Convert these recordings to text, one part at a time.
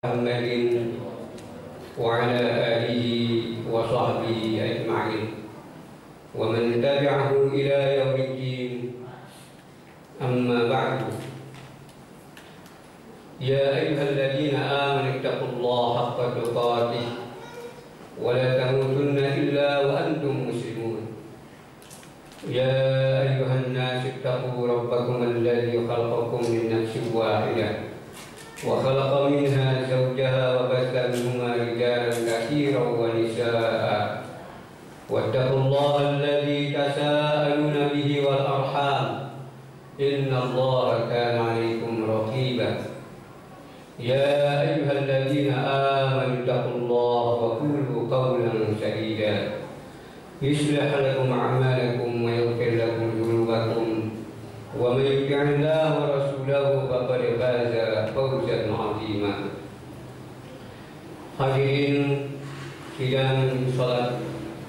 محمد وعلى آله وصحبه أجمعين ومن تبعه إلى يوم الدين. أما بعد، يا أيها الذين آمنوا اتقوا الله حق تقاته ولا تموتن إلا وأنتم مسلمون. يا أيها الناس اتقوا ربكم الذي خلقكم من نفس واحدة وخلق منها زوجها وبث منهما رجالا كثيرا ونساء واتقوا الله الذي تساءلون به والأرحام إن الله كان عليكم رقيبا. يا أيها الذين آمنوا اتقوا الله وقولوا قولا سديدا يصلح لكم أعمالكم ويغفر لكم ذنوبكم ومن يطع الله ورسوله فقد فاز فوزا عظيما. Hadirin sidang salat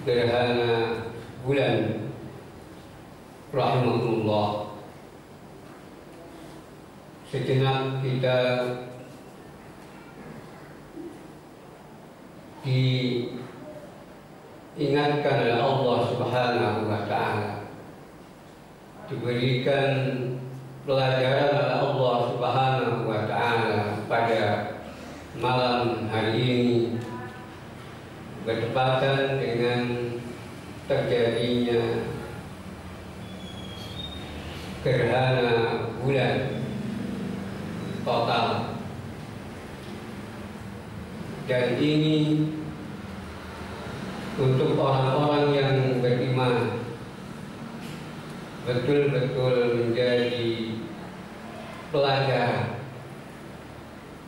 gerhana bulan rahimahullah, sejenak kita diingatkan oleh Allah Subhanahu wa Ta'ala, diberikan pelajaran oleh Allah Subhanahu wa Ta'ala pada malam hari ini bertepatan dengan terjadinya gerhana bulan total, dan ini untuk orang-orang yang beriman betul-betul menjadi pelajaran,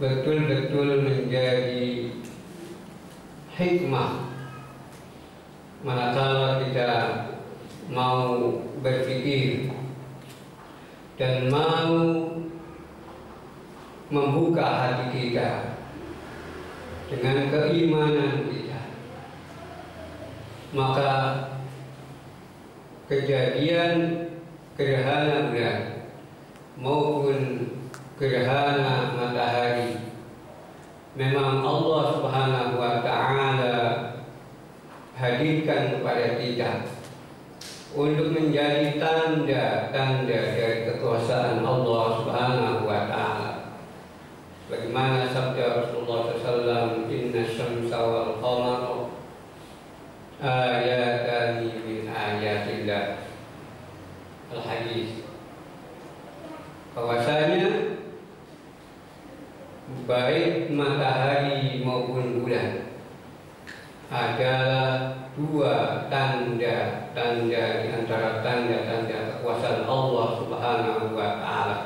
betul-betul menjadi hikmah manakala kita mau berpikir dan mau membuka hati kita dengan keimanan kita, maka kejadian gerhana bulan maupun gerhana matahari memang Allah Subhanahu wa Ta'ala hadirkan kepada kita untuk menjadi tanda-tanda dari kekuasaan Allah Subhanahu wa Ta'ala. Bagaimana sabda Rasulullah SAW, inna syamsa wal qamar ayatani min ayatillah, al-hadis, bahwasanya baik matahari maupun bulan adalah dua tanda-tanda di antara tanda-tanda kekuasaan Allah Subhanahu wa Ta'ala.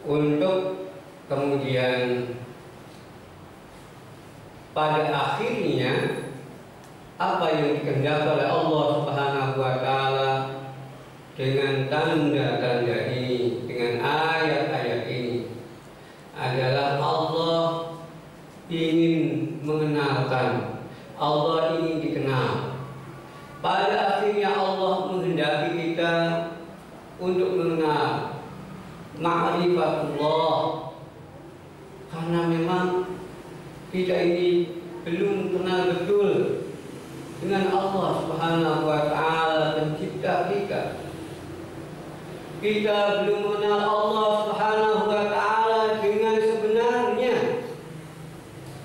Untuk kemudian pada akhirnya apa yang dikehendaki oleh Allah Subhanahu wa Ta'ala dengan tanda-tanda ini, dengan ayat-ayat ini, adalah Allah ingin mengenalkan, Allah ingin dikenal. Pada akhirnya Allah menghendaki kita untuk mengenal ma'rifatullah, karena memang kita ini belum kenal betul dengan Allah Subhanahu wa Ta'ala pencipta kita. Kita belum mengenal Allah Subhanahu wa Ta'ala dengan sebenarnya.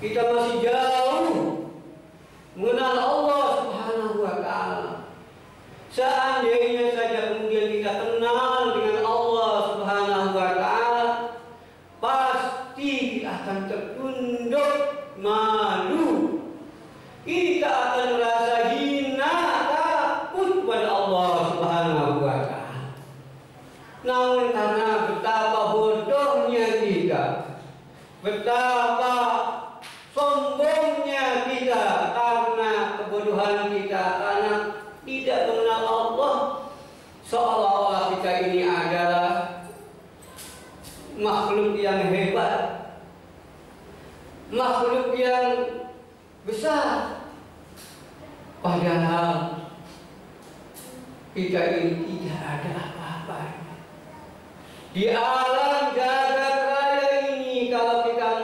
Kita masih jauh mengenal Allah Subhanahu wa Ta'ala. Seandainya saja kemudian kita kenal dengan Allah Subhanahu wa Ta'ala, pasti akan tertunduk malu. Kita akan merasa hina, takut pada Allah Subhanahu wa Ta'ala. Namun karena betapa bodohnya kita, betapa sombongnya kita, karena kebodohan kita, karena tidak mengenal Allah, seolah-olah kita ini adalah makhluk yang hebat, makhluk yang besar. Padahal kita ini tidak ada apa-apa di alam jagat raya ini. Kalau kita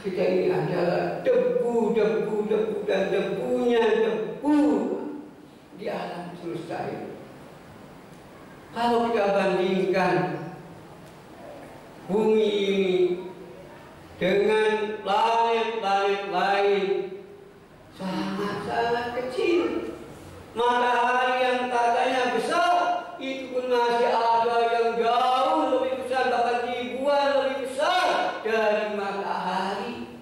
kita ini adalah debu dan debunya debu di alam semesta ini. Kalau kita bandingkan bumi ini dengan planet-planet lain, sangat-sangat kecil. Matahari yang katanya besar, itu pun masih ada yang jauh lebih besar, bahkan ribuan lebih besar dari matahari.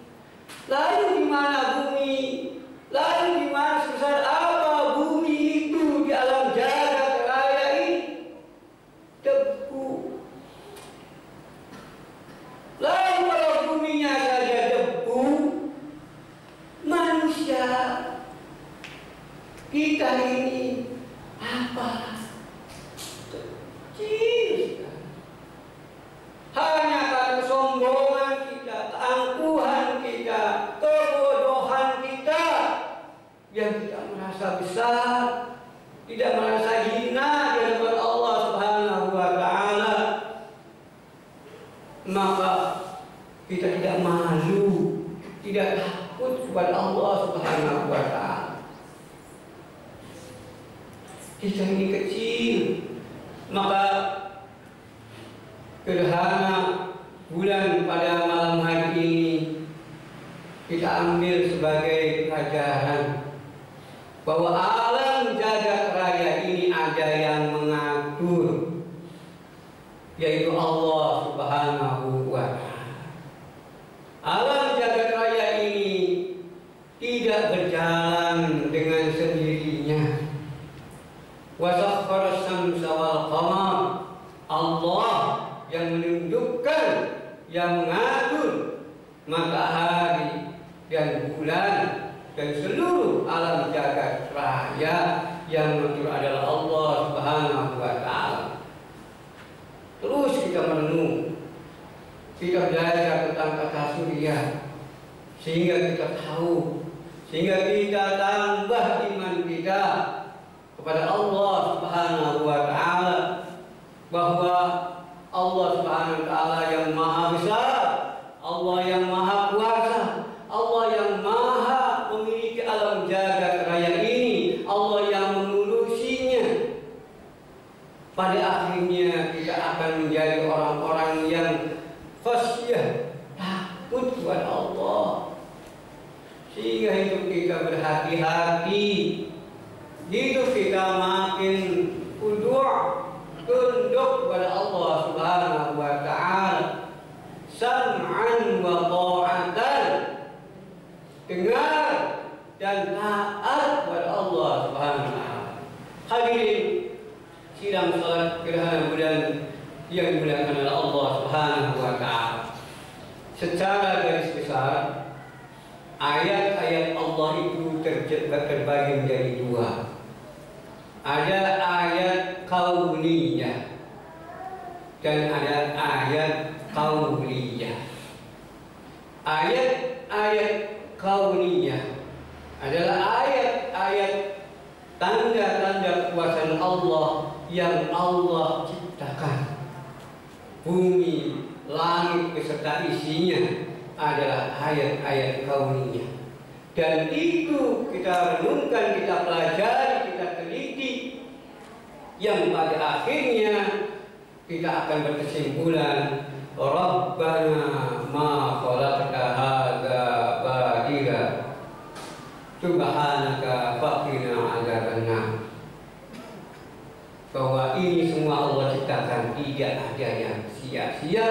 Lalu di mana bumi? Lalu di mana sebesar apa bumi itu di alam jagat raya ini? Debu. Lalu kalau buminya saja debu, manusia kita ini apa? Kecil. Hanya karena kesombongan kita, keangkuhan kita, kebodohan kita, yang kita merasa besar, tidak merasa hina di hadapan Allah Subhanahu wa Ta'ala, maka kita tidak malu, tidak takut kepada Allah Subhanahu wa Ta'ala. Kita ini kecil, maka gerhana bulan pada malam hari ini kita ambil sebagai pelajaran bahwa alam jagat raya ini ada yang mengatur, yaitu Allah Subhanahu wa Ta'ala. Alam jagat raya ini tidak berjalan dengan sendirinya. Wa sakhkhara asy-syamsa wal qamar, Allah yang menunjukkan, yang mengatur matahari dan bulan dan seluruh alam jagat raya. Yang mengatur adalah Allah Subhanahu wa Ta'ala. Terus kita merenung, kita belajar tentang tata surya, sehingga kita tahu, sehingga kita tambah iman kita kepada Allah Subhanahu wa Ta'ala, bahwa Allah Subhanahu wa Ta'ala yang maha besar, Allah yang maha kuasa, Allah yang maha memiliki alam jagat raya ini, Allah yang mengurusinya. Pada akhirnya kita akan menjadi orang-orang yang khasyah, takut kepada Allah, sehingga hidup kita berhati-hati, hidup kita makin tunduk kepada Allah Subhanahu wa Ta'ala, sam'an wa ta'atan, dengar dan taat kepada Allah Subhanahu wa Ta'ala. Hadirin sidang salat gerhana bulan yang dimuliakan oleh Allah Subhanahu wa Ta'ala, secara garis besar ayat-ayat Allah itu terbagi menjadi dua. Ada ayat kauniyah dan ada ayat kauniyah. Ayat-ayat kauniyah adalah ayat-ayat tanda-tanda kekuasaan Allah yang Allah ciptakan. Bumi, langit beserta isinya adalah ayat-ayat kauniyah. Dan itu kita renungkan, kita pelajari, kita teliti, yang pada akhirnya kita akan berkesimpulan, Rabbana ma khalaqta hadza batila subhanaka faqina adzabannar. Bahwa ini semua Allah ciptakan, tidak ada yang sia-sia,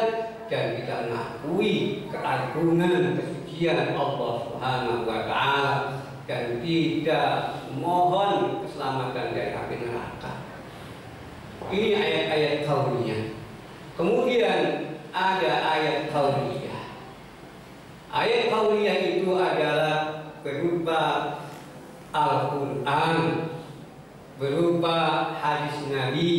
dan kita mengakui keagungan kesucian Allah Subhanahu wa Ta'ala, dan tidak mohon keselamatan dari api neraka. Ini ayat-ayat kauniyah. Kemudian ada ayat kauniyah. Ayat kauniyah itu adalah berupa Al-Quran, berupa hadis Nabi,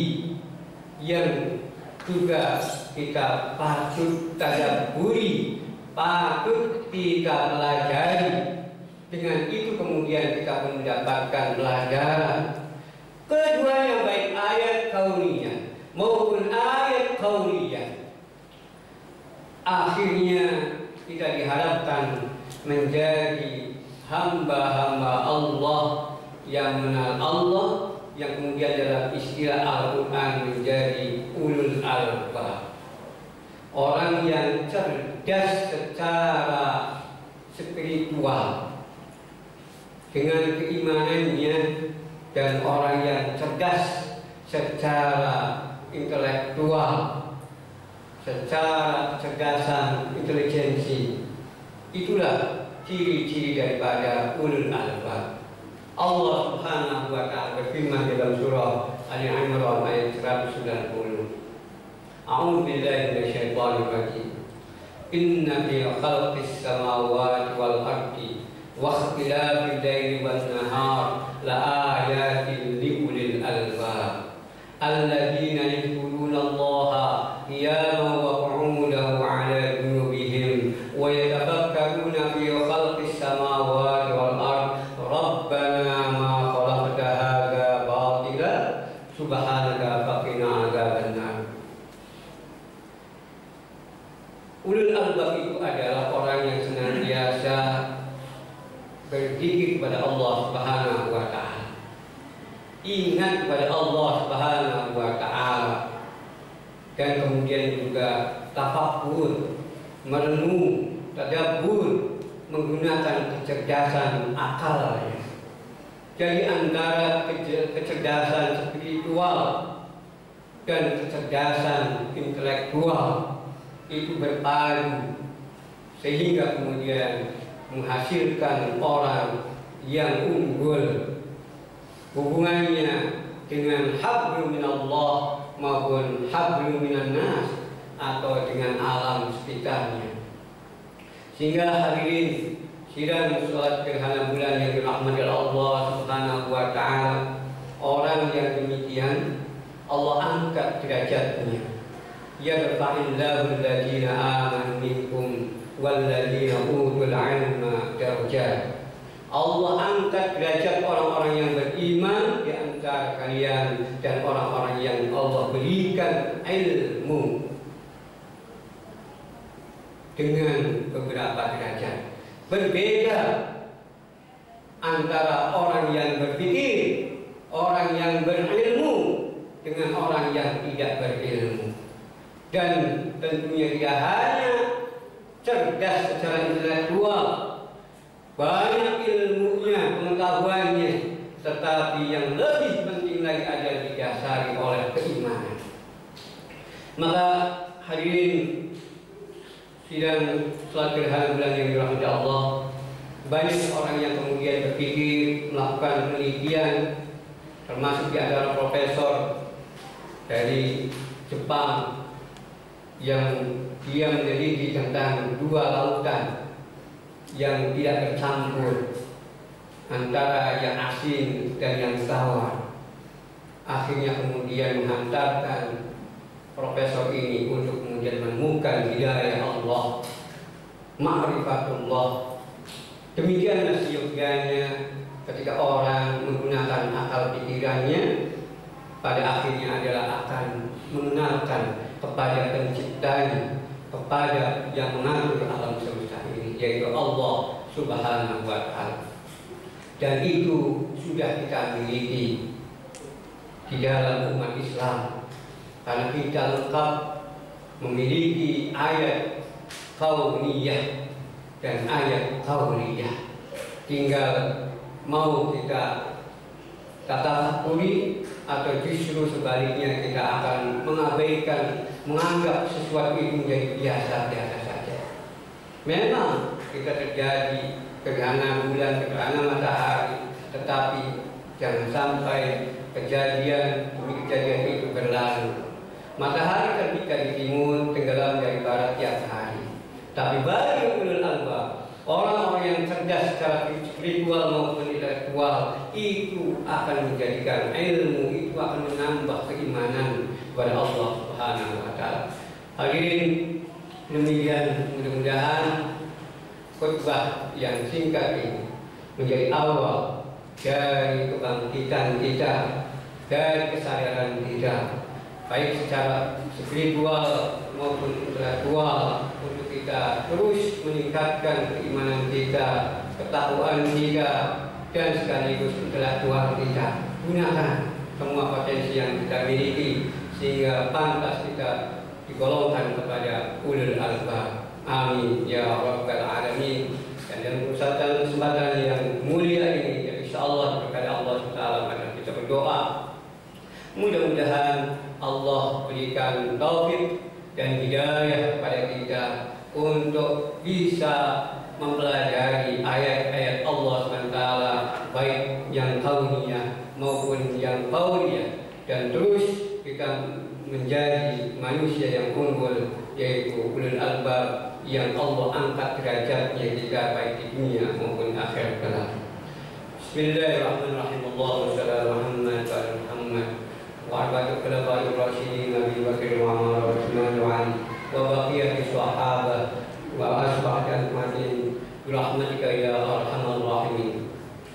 yang juga kita patut tadabburi, patut kita pelajari. Dengan itu kemudian kita mendapatkan pelajaran. Keduanya baik ayat kauniyah maupun ayat kauniyah, akhirnya kita kita diharapkan menjadi hamba-hamba Allah yang mengenal Allah, yang kemudian dalam istilah Al-Quran menjadi ulul albab, orang yang cerdas secara spiritual dengan keimanannya, dan orang yang cerdas secara intelektual, secara kecerdasan intelijensi. Itulah ciri-ciri daripada ulul albab. Allah Subhanahu wa ta'ala berfirman dalam surah Al-Imran ayat 190. A'udzu billahi minasyaitonir rajim. Inna fi khalqis samawati wal ardi wa ikhtilafil laili wan nahar la ayatin li ulil albab alladzina yadhkuruna Allaha qiyaman wa qu'udan wa 'ala junubihim wa yatafakkaruna fi khalqis samawati wal ardi rabbana ma khalaqta hadza batila subhanaka faqina adzabannar. Ulul albab itu adalah orang yang senantiasa berzikir kepada Allah Subhanahu wa ta'ala, ingat kepada Allah Subhanahu wa ta'ala, dan kemudian juga tafakkur, merenung, tadabbur, menggunakan kecerdasan akalnya. Jadi antara kecerdasan spiritual dan kecerdasan intelektual itu berpadu sehingga kemudian menghasilkan orang yang unggul hubungannya dengan hablum minallah maupun hablum minan nas atau dengan alam sekitarnya. Sehingga hadirin sidang salat gerhana bulan yang dirahmati Allah Subhanahu wa ta'ala, orang yang demikian Allah angkat derajatnya. Yarfa'illahu alladhina amanu minkum walladzina utul ilma darajat. Allah angkat derajat orang-orang yang beriman di antara kalian dan orang-orang yang Allah berikan ilmu dengan beberapa derajat. Berbeda antara orang yang berpikir, orang yang berilmu dengan orang yang tidak berilmu. Dan tentunya dia hanya cerdas secara intelektual, banyak ilmunya, pengetahuannya, tetapi yang lebih penting lagi adalah didasari oleh keimanan. Maka hadirin sidang salat gerhana bulan yang dirahmati Allah, banyak orang yang kemudian berpikir, melakukan penelitian, termasuk di antara profesor dari Jepang yang dia meneliti tentang dua lautan yang tidak bercampur antara yang asin dan yang tawar. Akhirnya kemudian menghantarkan profesor ini untuk kemudian menemukan hidayah Allah, ma'rifatullah. Demikianlah seyogyanya ketika orang menggunakan akal pikirannya, pada akhirnya adalah akan mengenalkan kepada penciptanya, kepada yang mengatur alam semesta ini, yaitu Allah Subhanahu wa ta'ala. Dan itu sudah kita miliki di dalam umat Islam, karena kita lengkap memiliki ayat kauniyah dan ayat kauniyah. Tinggal mau kita tatapuri atau justru sebaliknya kita akan mengabaikan, menganggap sesuatu itu menjadi biasa-biasa saja. Memang kita terjadi gerhana bulan, gerhana matahari, tetapi jangan sampai kejadian demi kejadian itu berlalu. Matahari terbit dari timur, tenggelam dari barat tiap hari. Tapi bagi ulul albab, orang-orang yang cerdas secara spiritual maupun intelektual, itu akan menjadikan ilmu itu akan menambah keimanan kepada Allah Subhanahu wa ta'ala. Hadirin, demikian mudah-mudahan khutbah yang singkat ini menjadi awal dari kebangkitan kita, dari kesadaran kita, baik secara spiritual maupun intelektual, untuk kita terus meningkatkan keimanan kita, ketakwaan kita, dan sekaligus intelektual kita. Gunakan semua potensi yang kita miliki sehingga pantas kita digolongkan kepada ulul albab. Amin ya rabbal alamin. Dan dalam kesempatan yang mulia ini, insyaallah kepada Allah Taala mari kita berdoa. Mudah-mudahan Allah berikan taufik dan hidayah kepada kita untuk bisa mempelajari ayat-ayat Allah SWT, baik yang kauniyah maupun yang qauliyah, dan terus kita menjadi manusia yang unggul, yaitu ulul albab yang Allah angkat derajatnya kita baik di dunia maupun akhirat kelak. Bismillahirrahmanirrahim. Allahumma shalli ala Muhammad wa ala Muhammad wa arba'atul khulafa'ir rasyidin Abi Bakr wa Umar wa Utsman wa Ali wa baqiyati sahabah wa asbahati ajma'in birahmatika ya arhamar rahimin.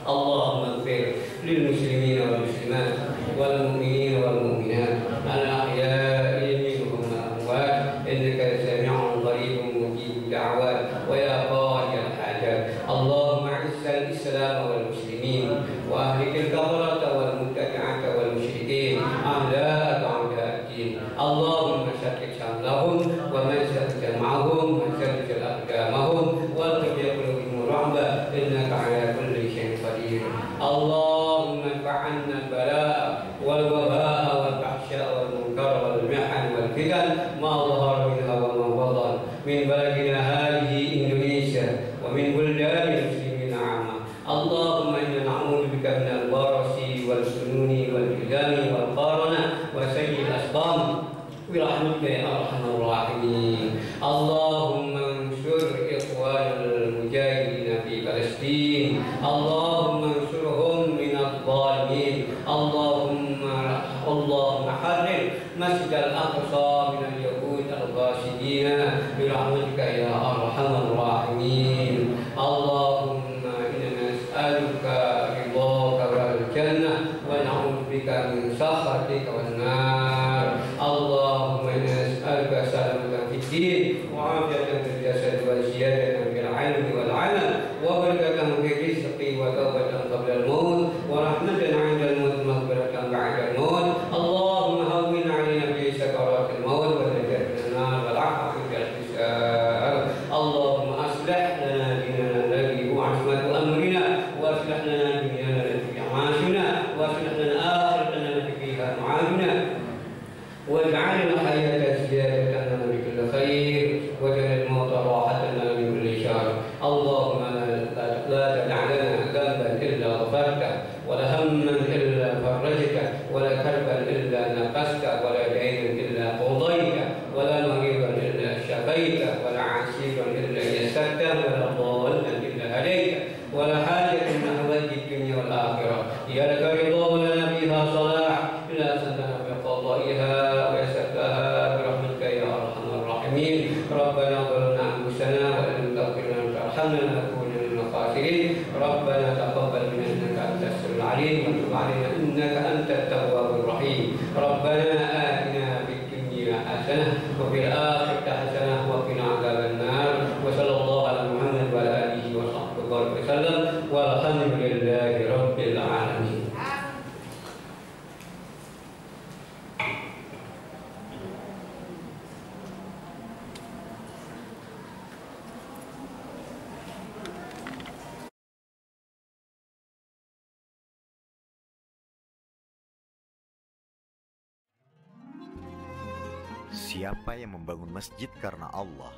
Allahumma ighfir lil muslimin wal muslimat wal mu'minin wal mu'minat al ahya'i minhum wal amwat innaka sami'un qaribun mujibud da'wat wa ya qadiyal hajat. Allahumma izzil islam wal muslimin wa ahlikil kafarata wal mubtadi'ata wal musyrikin a'da'aka a'da'ad-din. Allahumma shakkik shamlahum wa mazzaq jam'ahum wa shaddid aqdamahum wa tabi'at qulubihim rahbah innaka 'ala kulli syai'in qadir. Allahumma fa'anna al-bala'a wal waba'a wal fahsya'a wal munkar wal mihan wal fitan ma dhahara minha wa ma batan min baladina hadhihi Indonesia wa min buldani muslimin 'amma. Allahumma inna na'udzu bika min al-barasi wal sununi wal judami wal qarana wa sayyi'il asqam bi rahmatika ya arhamar rahimin. Allahumma ansur ikhwanal mujahidin fi Palestin. Allahumma ansurhum min adh-dhalimin. Allahumma harrir Masjid al-Aqsa min al-yahud al-ghasidin bi rahmatika ya arhamar rahimin. Allahumma inna nas'aluka ridhaka wal jannah wa na'udzu bika min sakhatika wan nar. Allahumma inna nas'aluka salamatan fid din wa 'afiyatan fil jasad wa ziyadatan fil 'ilmi wal 'amal wa barakatan fil rizqi wa tawbatan qabla al-maut wa rahmatan 'inda al-maut wa maghfiratan ba'da al-maut. Allahumma hawwin 'alaina fi sakaratil maut wa najatna min an-nar wal 'afwa fil hisab. Allahumma aslih lana dinana alladhi huwa 'ismatu amrina wa aslih lana dunyana allati fiha ma'ashuna wa aslih lana akhiratana allati fiha ma'aduna waj'al al-hayata ziyadatan lana fi kulli khair waj'al al-mauta rahatan lana min kulli shar. Allahumma la tad'alna dhanban illa ghafarta wa la hamman illa farajta wa la karban illa naqasta wa la daynan illa qadayta wa la maridan illa shafaita wa la 'asiran illa yassarta wa la dhallan illa hadayta wa la hajatan min hawaiji dunya wal akhirah ya laka ridha wa lana fiha salah illa santana bi qada'iha wa yassartaha bi rahmatika ya arhamar rahimin. Rabbana zalamna anfusana wa lam taghfir lana wa tarhamna lanakunanna minal khasirin. Rabbana taqabbal minna innaka antas samiul 'alim wa tub 'alaina innaka antat tawwabur rahim. Rabbana atina fid dunya hasanah wa fil akhirati hasanah wa qina 'adzabannar. Wa sallallahu ala Muhammad wa ala alihi wa sahbihi wasallam walhamdulillahi rabbil alamin. Siapa yang membangun masjid karena Allah,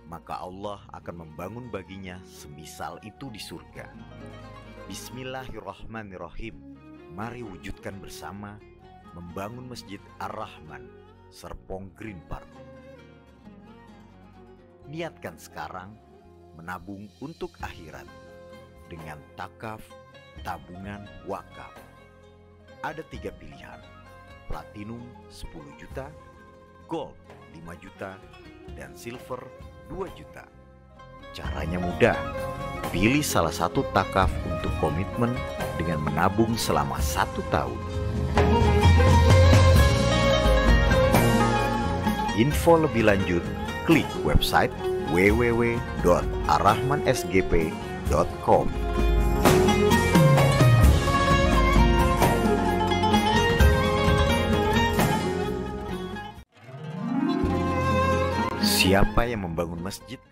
maka Allah akan membangun baginya semisal itu di surga. Bismillahirrahmanirrahim. Mari wujudkan bersama membangun Masjid Ar-Rahman, Serpong Green Park. Niatkan sekarang menabung untuk akhirat dengan takaf, tabungan wakaf. Ada 3 pilihan: platinum 10 juta, gold 5 juta, dan silver 2 juta. Caranya mudah. Pilih salah satu takaf untuk komitmen dengan menabung selama 1 tahun. Info lebih lanjut, klik website www.arrahmansgp.com. Siapa yang membangun masjid?